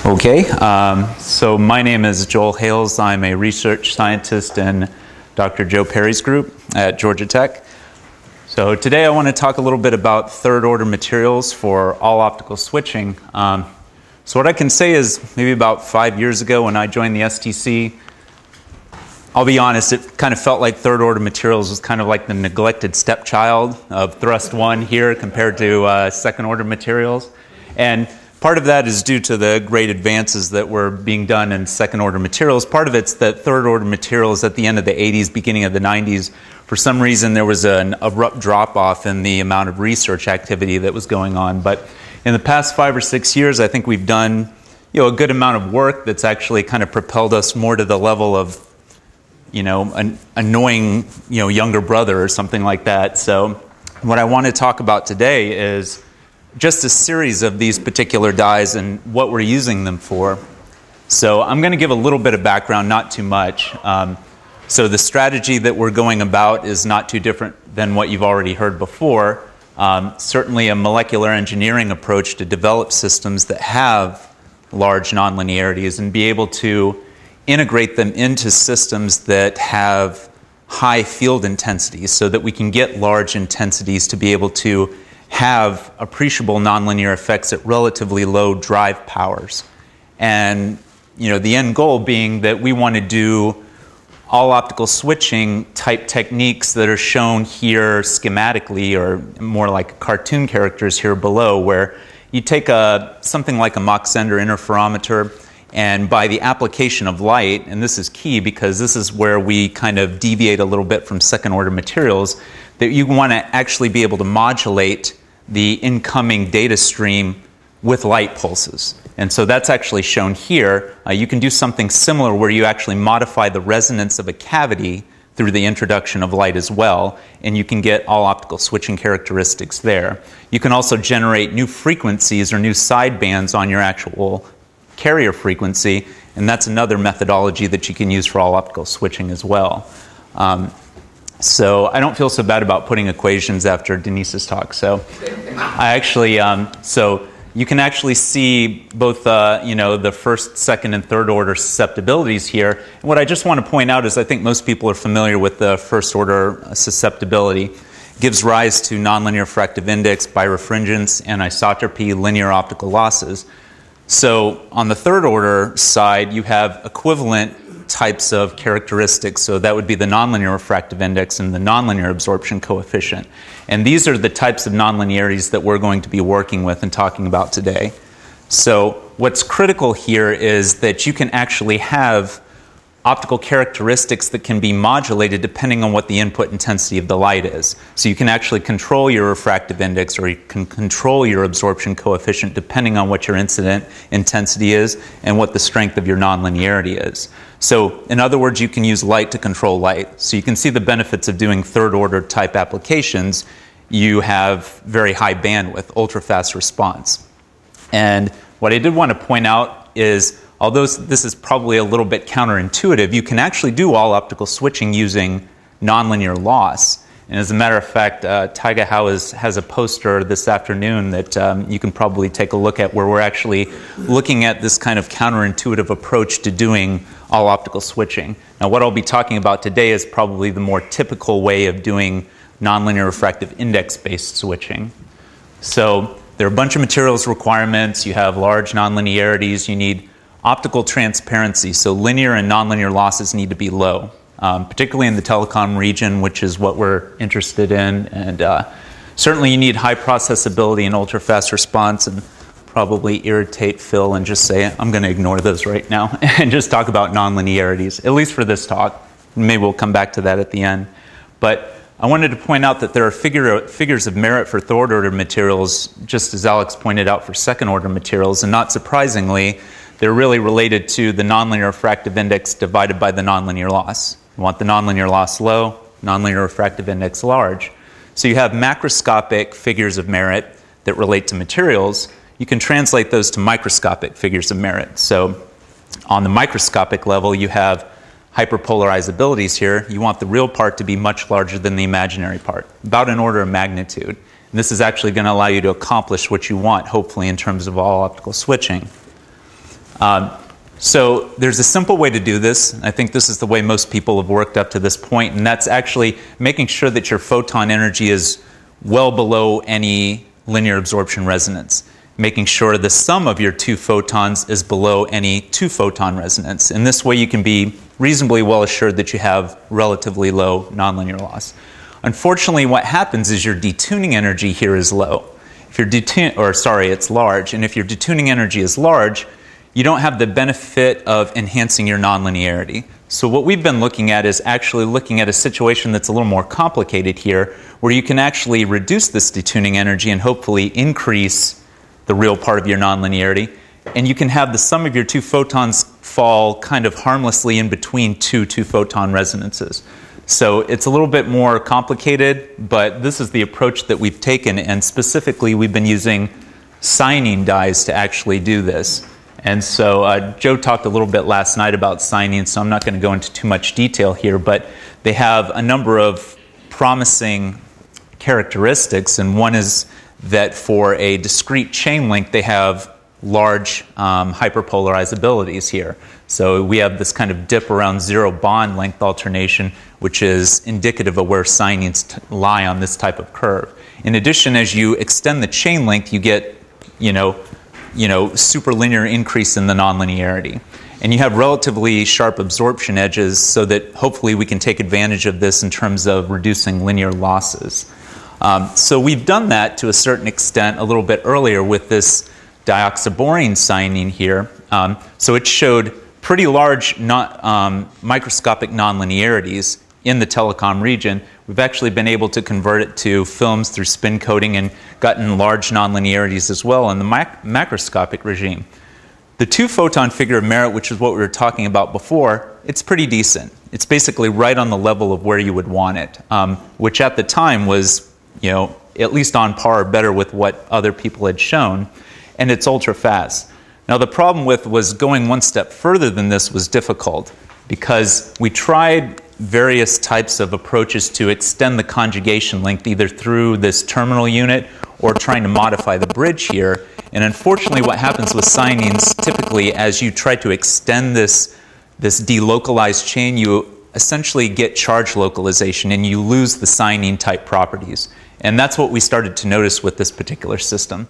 Okay, so my name is Joel Hales. I'm a research scientist in Dr. Joe Perry's group at Georgia Tech. So today I want to talk a little bit about third-order materials for all-optical switching. So what I can say is maybe about 5 years ago when I joined the STC, I'll be honest, it kind of felt like third-order materials was kind of like the neglected stepchild of Thrust 1 here compared to second-order materials. And part of that is due to the great advances that were being done in second-order materials. Part of it's that third-order materials at the end of the 80s, beginning of the 90s, for some reason there was an abrupt drop-off in the amount of research activity that was going on. But in the past 5 or 6 years, I think we've done a good amount of work that's actually kind of propelled us more to the level of an annoying younger brother or something like that. So what I want to talk about today is just a series of these particular dyes and what we're using them for. So I'm going to give a little bit of background, not too much. So the strategy that we're going about is not too different than what you've already heard before. Certainly a molecular engineering approach to develop systems that have large nonlinearities and be able to integrate them into systems that have high field intensities so that we can get large intensities to be able to have appreciable nonlinear effects at relatively low drive powers. And the end goal being that we want to do all optical switching type techniques that are shown here schematically, or more like cartoon characters here below, where you take something like a Mach-Zehnder interferometer, and by the application of light, and this is key because this is where we kind of deviate a little bit from second order materials, that you want to actually be able to modulate the incoming data stream with light pulses. And so that's actually shown here. You can do something similar where you actually modify the resonance of a cavity through the introduction of light as well, and you can get all optical switching characteristics there. You can also generate new frequencies or new sidebands on your actual carrier frequency, and that's another methodology that you can use for all optical switching as well. So I don't feel so bad about putting equations after Denise's talk. So I actually, so you can actually see both, the first, second, and third order susceptibilities here. And what I just want to point out is I think most people are familiar with the first order susceptibility. It gives rise to nonlinear refractive index, birefringence, anisotropy, linear optical losses. So on the third order side, you have equivalent types of characteristics. So that would be the nonlinear refractive index and the nonlinear absorption coefficient. And these are the types of nonlinearities that we're going to be working with and talking about today. So what's critical here is that you can actually have optical characteristics that can be modulated depending on what the input intensity of the light is. So you can actually control your refractive index, or you can control your absorption coefficient depending on what your incident intensity is and what the strength of your nonlinearity is. So in other words, you can use light to control light. So you can see the benefits of doing third order type applications. You have very high bandwidth, ultra fast response. And what I did want to point out is, although this is probably a little bit counterintuitive, you can actually do all optical switching using nonlinear loss. And as a matter of fact, Taiga has a poster this afternoon that you can probably take a look at, where we're actually looking at this kind of counterintuitive approach to doing all optical switching. Now, what I'll be talking about today is probably the more typical way of doing nonlinear refractive index-based switching. So there are a bunch of materials requirements. You have large nonlinearities. You need optical transparency, so linear and nonlinear losses need to be low, particularly in the telecom region, which is what we're interested in. And certainly you need high processability and ultra-fast response, and probably irritate Phil and just say, I'm going to ignore those right now and just talk about nonlinearities, at least for this talk. Maybe we'll come back to that at the end. But I wanted to point out that there are figures of merit for third-order materials, just as Alex pointed out for second-order materials, and not surprisingly, they're really related to the nonlinear refractive index divided by the nonlinear loss. You want the nonlinear loss low, nonlinear refractive index large. So you have macroscopic figures of merit that relate to materials. You can translate those to microscopic figures of merit. So on the microscopic level, you have hyperpolarizabilities here. You want the real part to be much larger than the imaginary part, about an order of magnitude. And this is actually going to allow you to accomplish what you want, hopefully, in terms of all optical switching. So there's a simple way to do this. I think this is the way most people have worked up to this point, and that's actually making sure that your photon energy is well below any linear absorption resonance, making sure the sum of your two photons is below any two-photon resonance. In this way, you can be reasonably well assured that you have relatively low nonlinear loss. Unfortunately, what happens is your detuning energy here is low. If your it's large, and if your detuning energy is large, you don't have the benefit of enhancing your nonlinearity. So what we've been looking at is actually looking at a situation that's a little more complicated here, where you can actually reduce this detuning energy and hopefully increase the real part of your nonlinearity, and you can have the sum of your two photons fall kind of harmlessly in between two-photon resonances. So it's a little bit more complicated, but this is the approach that we've taken, and specifically we've been using cyanine dyes to actually do this. And so Joe talked a little bit last night about cyanine, so I'm not going to go into too much detail here, but they have a number of promising characteristics, and one is that for a discrete chain link, they have large hyperpolarizabilities here. So we have this kind of dip around zero bond length alternation, which is indicative of where cyanines lie on this type of curve. In addition, as you extend the chain length, you get, super linear increase in the nonlinearity. And you have relatively sharp absorption edges so that hopefully we can take advantage of this in terms of reducing linear losses. So we've done that to a certain extent a little bit earlier with this dioxaborine cyanine here. So it showed pretty large microscopic nonlinearities in the telecom region. We've actually been able to convert it to films through spin coating and gotten large nonlinearities as well in the macroscopic regime. The two-photon figure of merit, which is what we were talking about before, it's pretty decent. It's basically right on the level of where you would want it, which at the time was, at least on par or better with what other people had shown, and it's ultra fast. Now the problem was going one step further than this was difficult, because we tried various types of approaches to extend the conjugation length either through this terminal unit or trying to modify the bridge here. And unfortunately what happens with cyanines typically as you try to extend this delocalized chain, you essentially get charge localization and you lose the cyanine type properties. And that's what we started to notice with this particular system.